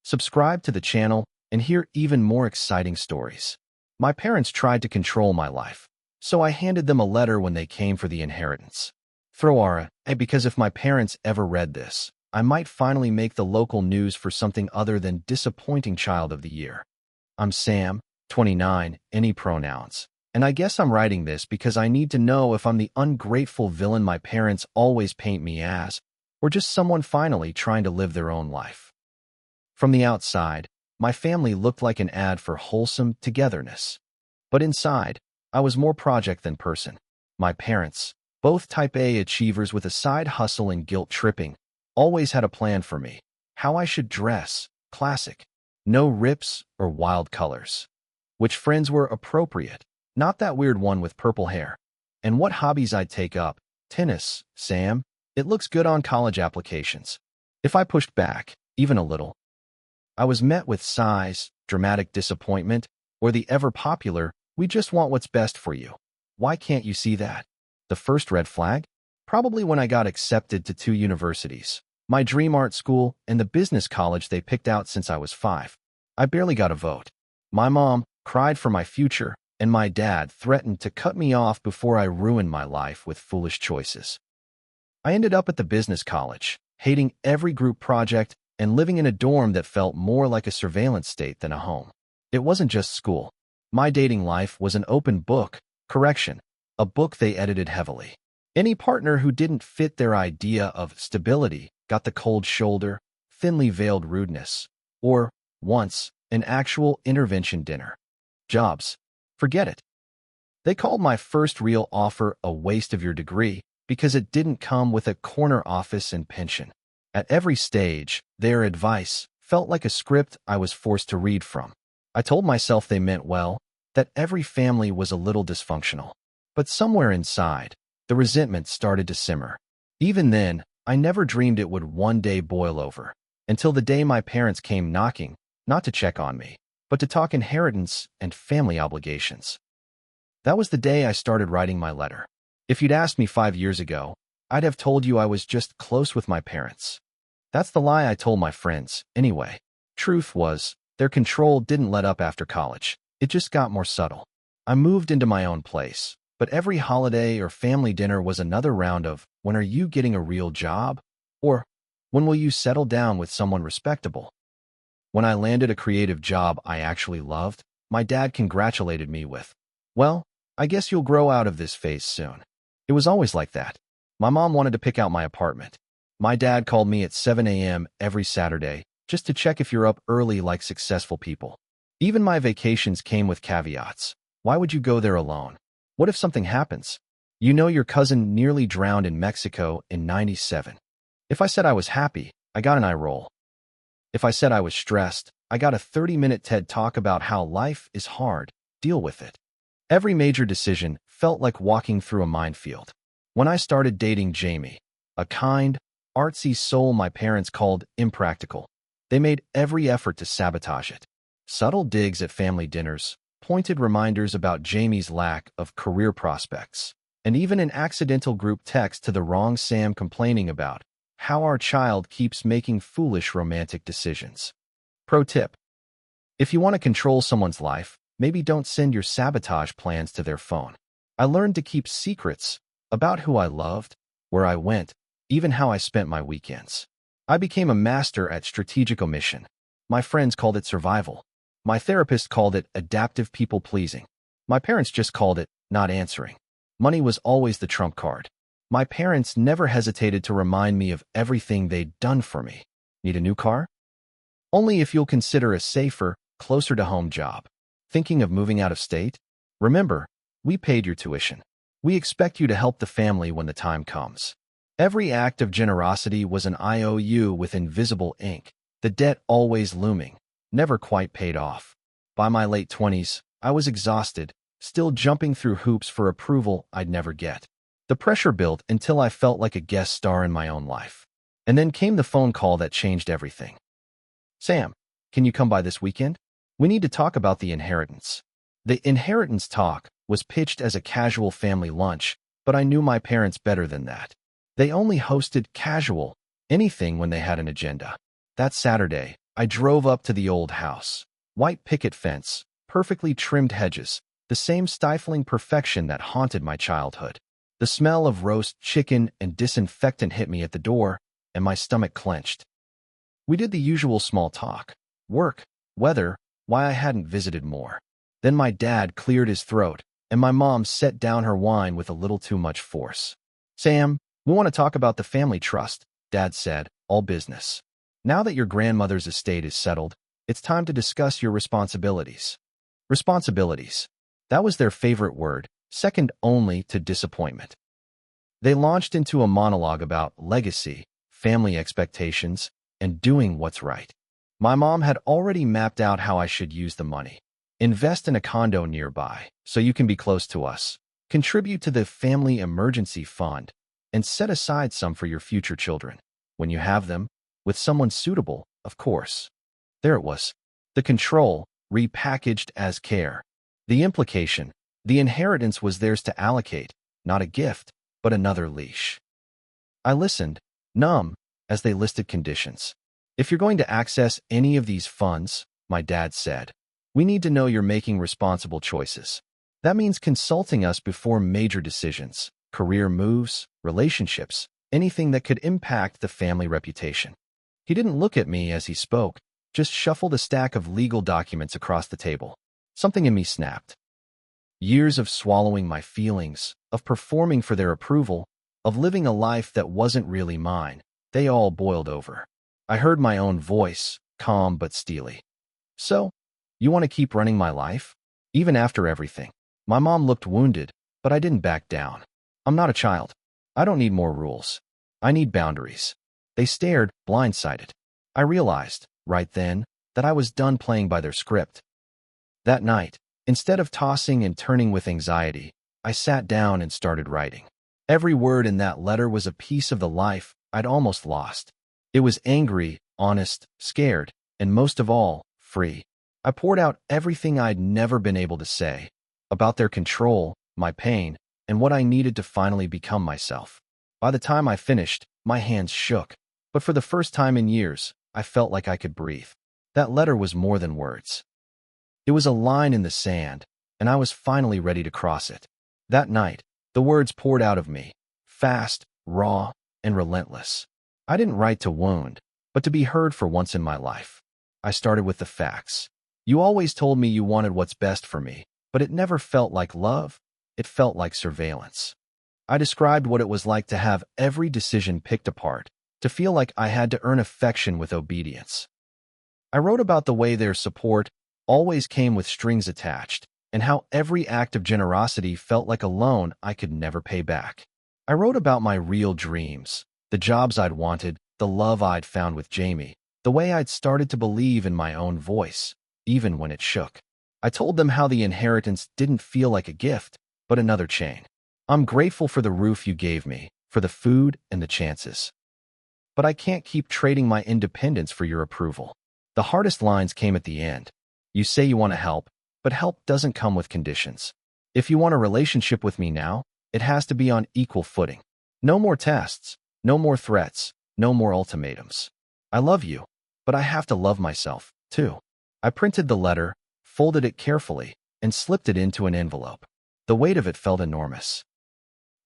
Subscribe to the channel and hear even more exciting stories. My parents tried to control my life, so I handed them a letter when they came for the inheritance. Because if my parents ever read this, I might finally make the local news for something other than disappointing child of the year. I'm Sam, 29, any pronouns. And I guess I'm writing this because I need to know if I'm the ungrateful villain my parents always paint me as, or just someone finally trying to live their own life. From the outside, my family looked like an ad for wholesome togetherness. But inside, I was more project than person. My parents, both type A achievers with a side hustle and guilt-tripping, always had a plan for me. How I should dress, classic, no rips or wild colors. Which friends were appropriate, not that weird one with purple hair. And what hobbies I'd take up. Tennis, Sam. It looks good on college applications. If I pushed back, even a little, I was met with sighs, dramatic disappointment, or the ever-popular, "We just want what's best for you. Why can't you see that?" The first red flag? Probably when I got accepted to 2 universities, my dream art school and the business college they picked out since I was 5. I barely got a vote. My mom cried for my future, and my dad threatened to cut me off before I ruined my life with foolish choices. I ended up at the business college, hating every group project and living in a dorm that felt more like a surveillance state than a home. It wasn't just school. My dating life was an open book, a book they edited heavily. Any partner who didn't fit their idea of stability got the cold shoulder, thinly veiled rudeness, or, once, an actual intervention dinner. Jobs. Forget it. They called my first real offer a waste of your degree because it didn't come with a corner office and pension. At every stage, their advice felt like a script I was forced to read from. I told myself they meant well, that every family was a little dysfunctional. But somewhere inside, the resentment started to simmer. Even then, I never dreamed it would one day boil over, until the day my parents came knocking, not to check on me, but to talk inheritance and family obligations. That was the day I started writing my letter. If you'd asked me 5 years ago, I'd have told you I was just close with my parents. That's the lie I told my friends, anyway. Truth was, their control didn't let up after college. It just got more subtle. I moved into my own place, but every holiday or family dinner was another round of, "When are you getting a real job?" Or, "When will you settle down with someone respectable?" When I landed a creative job I actually loved, my dad congratulated me with, "Well, I guess you'll grow out of this phase soon." It was always like that. My mom wanted to pick out my apartment. My dad called me at 7 a.m. every Saturday, just to check if you're up early like successful people. Even my vacations came with caveats. Why would you go there alone? What if something happens? You know your cousin nearly drowned in Mexico in '97. If I said I was happy, I got an eye roll. If I said I was stressed, I got a 30-minute TED talk about how life is hard, deal with it. Every major decision felt like walking through a minefield. When I started dating Jamie, a kind, artsy soul my parents called impractical, they made every effort to sabotage it. Subtle digs at family dinners, pointed reminders about Jamie's lack of career prospects, and even an accidental group text to the wrong Sam complaining about how our child keeps making foolish romantic decisions. Pro tip: if you want to control someone's life, maybe don't send your sabotage plans to their phone. I learned to keep secrets about who I loved, where I went, even how I spent my weekends. I became a master at strategic omission. My friends called it survival. My therapist called it adaptive people-pleasing. My parents just called it not answering. Money was always the trump card. My parents never hesitated to remind me of everything they'd done for me. Need a new car? Only if you'll consider a safer, closer-to-home job. Thinking of moving out of state? Remember, we paid your tuition. We expect you to help the family when the time comes. Every act of generosity was an IOU with invisible ink, the debt always looming, never quite paid off. By my late 20s, I was exhausted, still jumping through hoops for approval I'd never get. The pressure built until I felt like a guest star in my own life. And then came the phone call that changed everything. "Sam, can you come by this weekend? We need to talk about the inheritance." The inheritance talk was pitched as a casual family lunch, but I knew my parents better than that. They only hosted casual anything when they had an agenda. That Saturday, I drove up to the old house. White picket fence, perfectly trimmed hedges, the same stifling perfection that haunted my childhood. The smell of roast chicken and disinfectant hit me at the door, and my stomach clenched. We did the usual small talk. Work, weather, why I hadn't visited more. Then my dad cleared his throat, and my mom set down her wine with a little too much force. Sam, we want to talk about the family trust, Dad said, all business. Now that your grandmother's estate is settled, it's time to discuss your responsibilities. Responsibilities. That was their favorite word, second only to disappointment. They launched into a monologue about legacy, family expectations, and doing what's right. My mom had already mapped out how I should use the money. Invest in a condo nearby, so you can be close to us. Contribute to the family emergency fund, and set aside some for your future children. When you have them, with someone suitable, of course. There it was. The control, repackaged as care. The implication, the inheritance was theirs to allocate, not a gift, but another leash. I listened, numb, as they listed conditions. If you're going to access any of these funds, my dad said, we need to know you're making responsible choices. That means consulting us before major decisions, career moves, relationships, anything that could impact the family reputation. He didn't look at me as he spoke, just shuffled a stack of legal documents across the table. Something in me snapped. Years of swallowing my feelings, of performing for their approval, of living a life that wasn't really mine, they all boiled over. I heard my own voice, calm but steely. So, you want to keep running my life? Even after everything. My mom looked wounded, but I didn't back down. I'm not a child. I don't need more rules. I need boundaries. They stared, blindsided. I realized, right then, that I was done playing by their script. That night, instead of tossing and turning with anxiety, I sat down and started writing. Every word in that letter was a piece of the life I'd almost lost. It was angry, honest, scared, and most of all, free. I poured out everything I'd never been able to say, about their control, my pain, and what I needed to finally become myself. By the time I finished, my hands shook, but for the first time in years, I felt like I could breathe. That letter was more than words. It was a line in the sand, and I was finally ready to cross it. That night, the words poured out of me, fast, raw, and relentless. I didn't write to wound, but to be heard for once in my life. I started with the facts. You always told me you wanted what's best for me, but it never felt like love. It felt like surveillance. I described what it was like to have every decision picked apart, to feel like I had to earn affection with obedience. I wrote about the way their support always came with strings attached, and how every act of generosity felt like a loan I could never pay back. I wrote about my real dreams, the jobs I'd wanted, the love I'd found with Jamie, the way I'd started to believe in my own voice, even when it shook. I told them how the inheritance didn't feel like a gift, but another chain. I'm grateful for the roof you gave me, for the food and the chances. But I can't keep trading my independence for your approval. The hardest lines came at the end. You say you want to help, but help doesn't come with conditions. If you want a relationship with me now, it has to be on equal footing. No more tests, no more threats, no more ultimatums. I love you, but I have to love myself, too. I printed the letter, folded it carefully, and slipped it into an envelope. The weight of it felt enormous.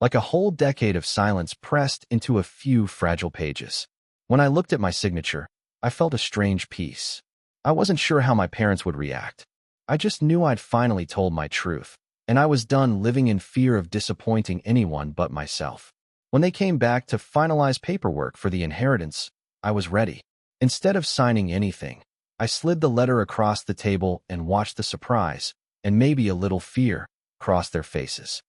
Like a whole decade of silence pressed into a few fragile pages. When I looked at my signature, I felt a strange peace. I wasn't sure how my parents would react. I just knew I'd finally told my truth, and I was done living in fear of disappointing anyone but myself. When they came back to finalize paperwork for the inheritance, I was ready. Instead of signing anything, I slid the letter across the table and watched the surprise, and maybe a little fear, cross their faces.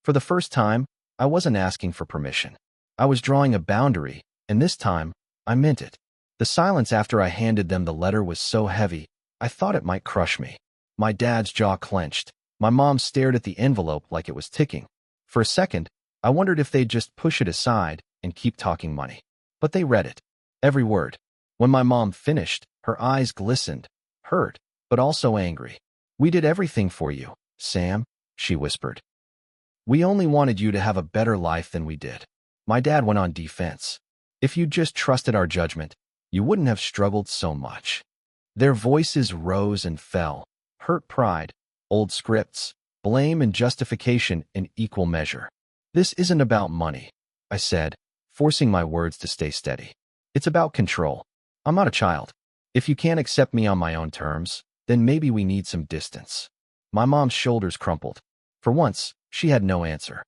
For the first time, I wasn't asking for permission. I was drawing a boundary, and this time, I meant it. The silence after I handed them the letter was so heavy, I thought it might crush me. My dad's jaw clenched. My mom stared at the envelope like it was ticking. For a second, I wondered if they'd just push it aside and keep talking money. But they read it. Every word. When my mom finished, her eyes glistened, hurt, but also angry. We did everything for you, Sam, she whispered. We only wanted you to have a better life than we did. My dad went on defense. If you just trusted our judgment, you wouldn't have struggled so much. Their voices rose and fell, hurt pride, old scripts, blame and justification in equal measure. This isn't about money, I said, forcing my words to stay steady. It's about control. I'm not a child. If you can't accept me on my own terms, then maybe we need some distance. My mom's shoulders crumpled. For once, she had no answer.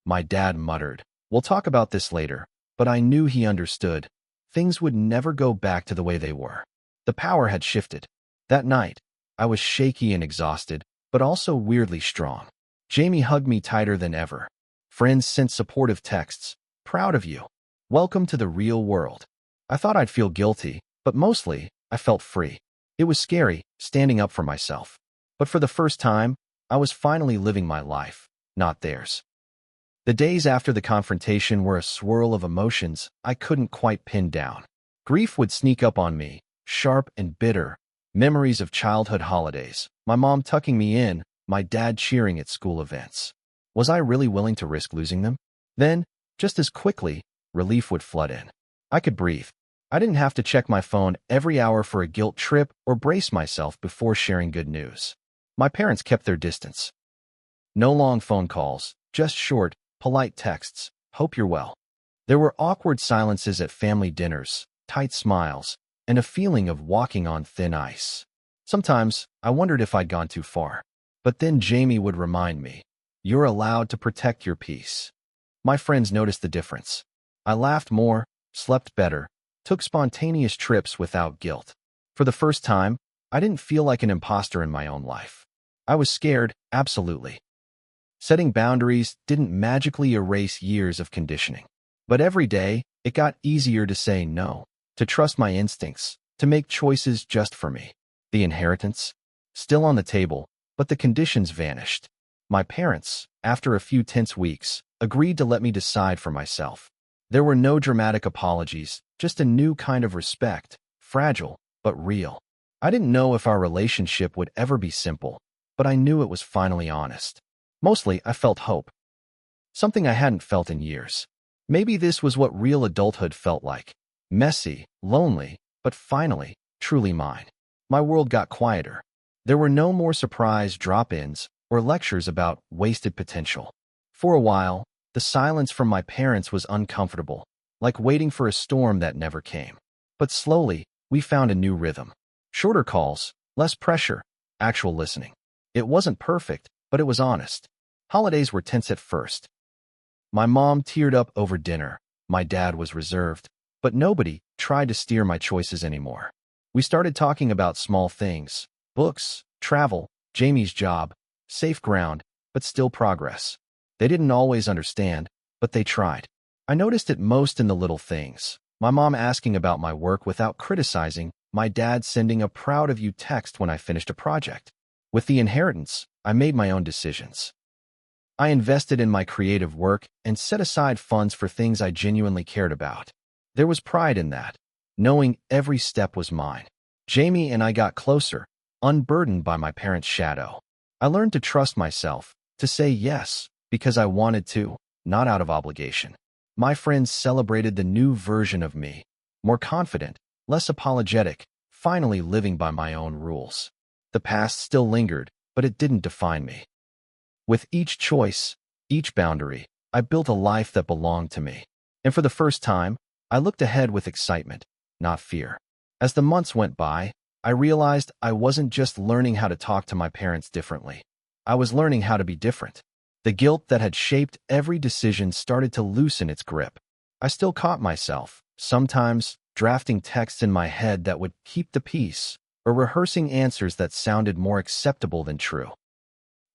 My dad muttered, "We'll talk about this later," but I knew he understood. Things would never go back to the way they were. The power had shifted. That night, I was shaky and exhausted, but also weirdly strong. Jamie hugged me tighter than ever. Friends sent supportive texts. "Proud of you. Welcome to the real world." I thought I'd feel guilty, but mostly, I felt free. It was scary, standing up for myself. But for the first time, I was finally living my life, not theirs. The days after the confrontation were a swirl of emotions I couldn't quite pin down. Grief would sneak up on me, sharp and bitter. Memories of childhood holidays, my mom tucking me in, my dad cheering at school events. Was I really willing to risk losing them? Then, just as quickly, relief would flood in. I could breathe. I didn't have to check my phone every hour for a guilt trip or brace myself before sharing good news. My parents kept their distance. No long phone calls, just short, polite texts, "Hope you're well." There were awkward silences at family dinners, tight smiles, and a feeling of walking on thin ice. Sometimes, I wondered if I'd gone too far. But then Jamie would remind me, "You're allowed to protect your peace." My friends noticed the difference. I laughed more, slept better, took spontaneous trips without guilt. For the first time, I didn't feel like an imposter in my own life. I was scared, absolutely. Setting boundaries didn't magically erase years of conditioning. But every day, it got easier to say no, to trust my instincts, to make choices just for me. The inheritance? Still on the table, but the conditions vanished. My parents, after a few tense weeks, agreed to let me decide for myself. There were no dramatic apologies, just a new kind of respect, fragile, but real. I didn't know if our relationship would ever be simple, but I knew it was finally honest. Mostly, I felt hope. Something I hadn't felt in years. Maybe this was what real adulthood felt like. Messy, lonely, but finally, truly mine. My world got quieter. There were no more surprise drop-ins or lectures about wasted potential. For a while, the silence from my parents was uncomfortable, like waiting for a storm that never came. But slowly, we found a new rhythm. Shorter calls, less pressure, actual listening. It wasn't perfect, but it was honest. Holidays were tense at first. My mom teared up over dinner. My dad was reserved, but nobody tried to steer my choices anymore. We started talking about small things, books, travel, Jamie's job, safe ground, but still progress. They didn't always understand, but they tried. I noticed it most in the little things. My mom asking about my work without criticizing, my dad sending a "proud of you" text when I finished a project. With the inheritance, I made my own decisions. I invested in my creative work and set aside funds for things I genuinely cared about. There was pride in that, knowing every step was mine. Jamie and I got closer, unburdened by my parents' shadow. I learned to trust myself, to say yes, because I wanted to, not out of obligation. My friends celebrated the new version of me, more confident, less apologetic, finally living by my own rules. The past still lingered, but it didn't define me. With each choice, each boundary, I built a life that belonged to me. And for the first time, I looked ahead with excitement, not fear. As the months went by, I realized I wasn't just learning how to talk to my parents differently. I was learning how to be different. The guilt that had shaped every decision started to loosen its grip. I still caught myself, sometimes, drafting texts in my head that would keep the peace, or rehearsing answers that sounded more acceptable than true.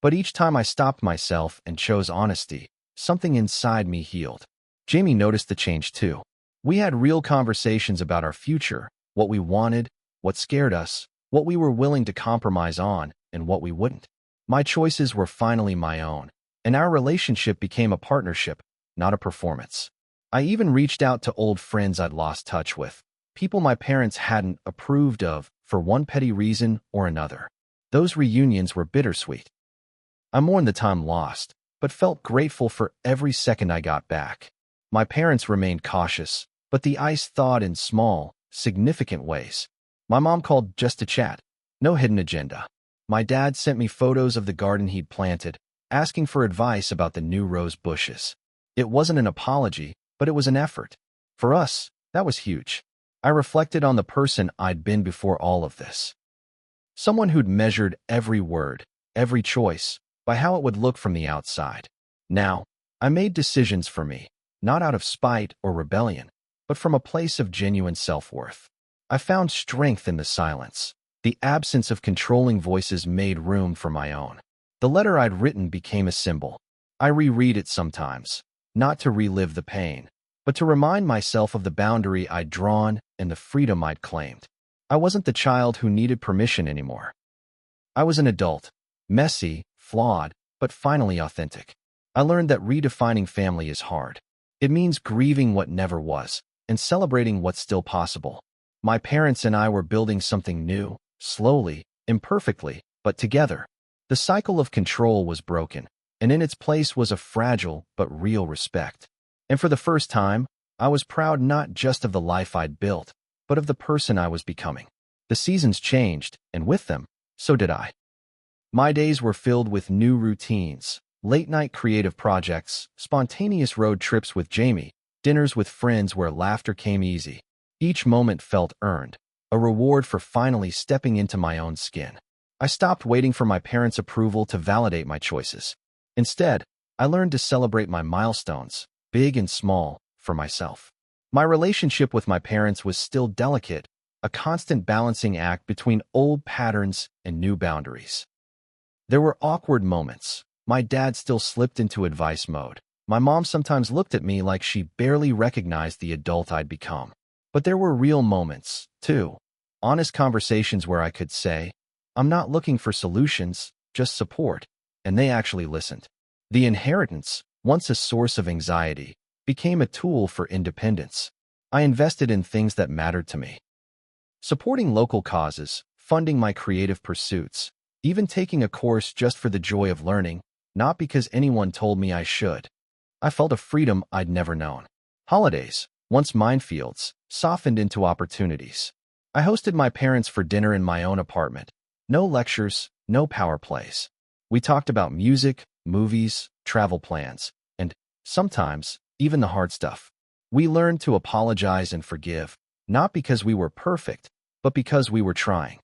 But each time I stopped myself and chose honesty, something inside me healed. Jamie noticed the change too. We had real conversations about our future, what we wanted, what scared us, what we were willing to compromise on, and what we wouldn't. My choices were finally my own, and our relationship became a partnership, not a performance. I even reached out to old friends I'd lost touch with, people my parents hadn't approved of for one petty reason or another. Those reunions were bittersweet. I mourned the time lost, but felt grateful for every second I got back. My parents remained cautious, but the ice thawed in small, significant ways. My mom called just to chat. No hidden agenda. My dad sent me photos of the garden he'd planted, asking for advice about the new rose bushes. It wasn't an apology, but it was an effort. For us, that was huge. I reflected on the person I'd been before all of this. Someone who'd measured every word, every choice, by how it would look from the outside. Now, I made decisions for me, not out of spite or rebellion, but from a place of genuine self-worth. I found strength in the silence. The absence of controlling voices made room for my own. The letter I'd written became a symbol. I reread it sometimes, not to relive the pain, but to remind myself of the boundary I'd drawn and the freedom I'd claimed. I wasn't the child who needed permission anymore. I was an adult, messy, flawed, but finally authentic. I learned that redefining family is hard. It means grieving what never was and celebrating what's still possible. My parents and I were building something new, slowly, imperfectly, but together. The cycle of control was broken, and in its place was a fragile but real respect. And for the first time, I was proud not just of the life I'd built, but of the person I was becoming. The seasons changed, and with them, so did I. My days were filled with new routines, late-night creative projects, spontaneous road trips with Jamie, dinners with friends where laughter came easy. Each moment felt earned, a reward for finally stepping into my own skin. I stopped waiting for my parents' approval to validate my choices. Instead, I learned to celebrate my milestones, big and small, for myself. My relationship with my parents was still delicate, a constant balancing act between old patterns and new boundaries. There were awkward moments. My dad still slipped into advice mode. My mom sometimes looked at me like she barely recognized the adult I'd become. But there were real moments, too. Honest conversations where I could say, I'm not looking for solutions, just support. And they actually listened. The inheritance, once a source of anxiety, became a tool for independence. I invested in things that mattered to me. Supporting local causes, funding my creative pursuits, even taking a course just for the joy of learning, not because anyone told me I should. I felt a freedom I'd never known. Holidays, once minefields, softened into opportunities. I hosted my parents for dinner in my own apartment. No lectures, no power plays. We talked about music, movies, travel plans, and, sometimes, even the hard stuff. We learned to apologize and forgive, not because we were perfect, but because we were trying.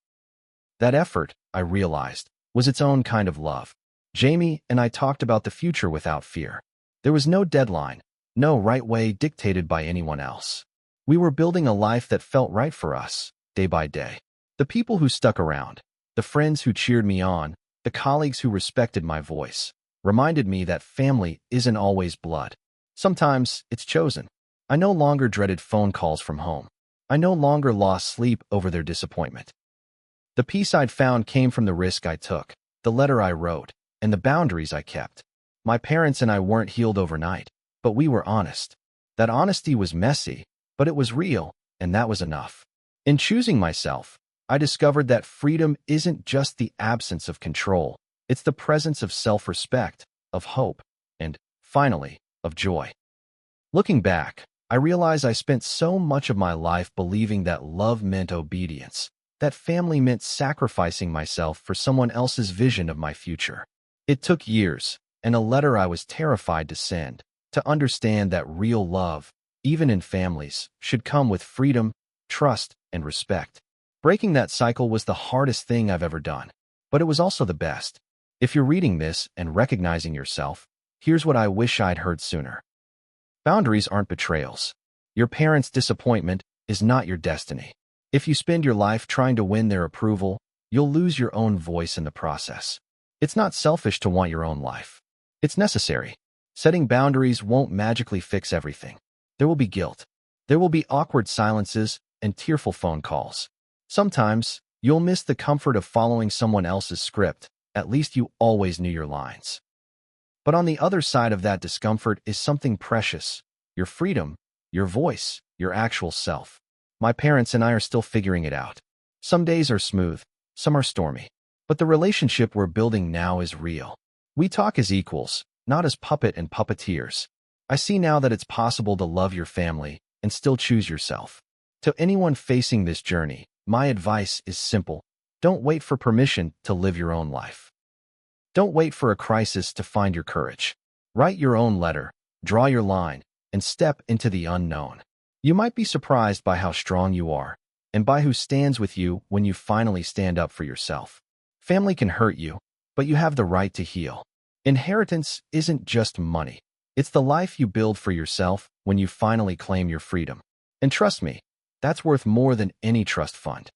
That effort, I realized, was its own kind of love. Jamie and I talked about the future without fear. There was no deadline, no right way dictated by anyone else. We were building a life that felt right for us, day by day. The people who stuck around, the friends who cheered me on, the colleagues who respected my voice, reminded me that family isn't always blood. Sometimes it's chosen. I no longer dreaded phone calls from home. I no longer lost sleep over their disappointment. The peace I'd found came from the risk I took, the letter I wrote, and the boundaries I kept. My parents and I weren't healed overnight, but we were honest. That honesty was messy, but it was real, and that was enough. In choosing myself, I discovered that freedom isn't just the absence of control. It's the presence of self-respect, of hope, and, finally, of joy. Looking back, I realize I spent so much of my life believing that love meant obedience, that family meant sacrificing myself for someone else's vision of my future. It took years, and a letter I was terrified to send, to understand that real love, even in families, should come with freedom, trust, and respect. Breaking that cycle was the hardest thing I've ever done, but it was also the best. If you're reading this and recognizing yourself, here's what I wish I'd heard sooner. Boundaries aren't betrayals. Your parents' disappointment is not your destiny. If you spend your life trying to win their approval, you'll lose your own voice in the process. It's not selfish to want your own life. It's necessary. Setting boundaries won't magically fix everything. There will be guilt. There will be awkward silences and tearful phone calls. Sometimes, you'll miss the comfort of following someone else's script. At least you always knew your lines. But on the other side of that discomfort is something precious. Your freedom, your voice, your actual self. My parents and I are still figuring it out. Some days are smooth, some are stormy. But the relationship we're building now is real. We talk as equals, not as puppet and puppeteers. I see now that it's possible to love your family and still choose yourself. To anyone facing this journey, my advice is simple. Don't wait for permission to live your own life. Don't wait for a crisis to find your courage. Write your own letter, draw your line, and step into the unknown. You might be surprised by how strong you are, and by who stands with you when you finally stand up for yourself. Family can hurt you, but you have the right to heal. Inheritance isn't just money. It's the life you build for yourself when you finally claim your freedom. And trust me, that's worth more than any trust fund.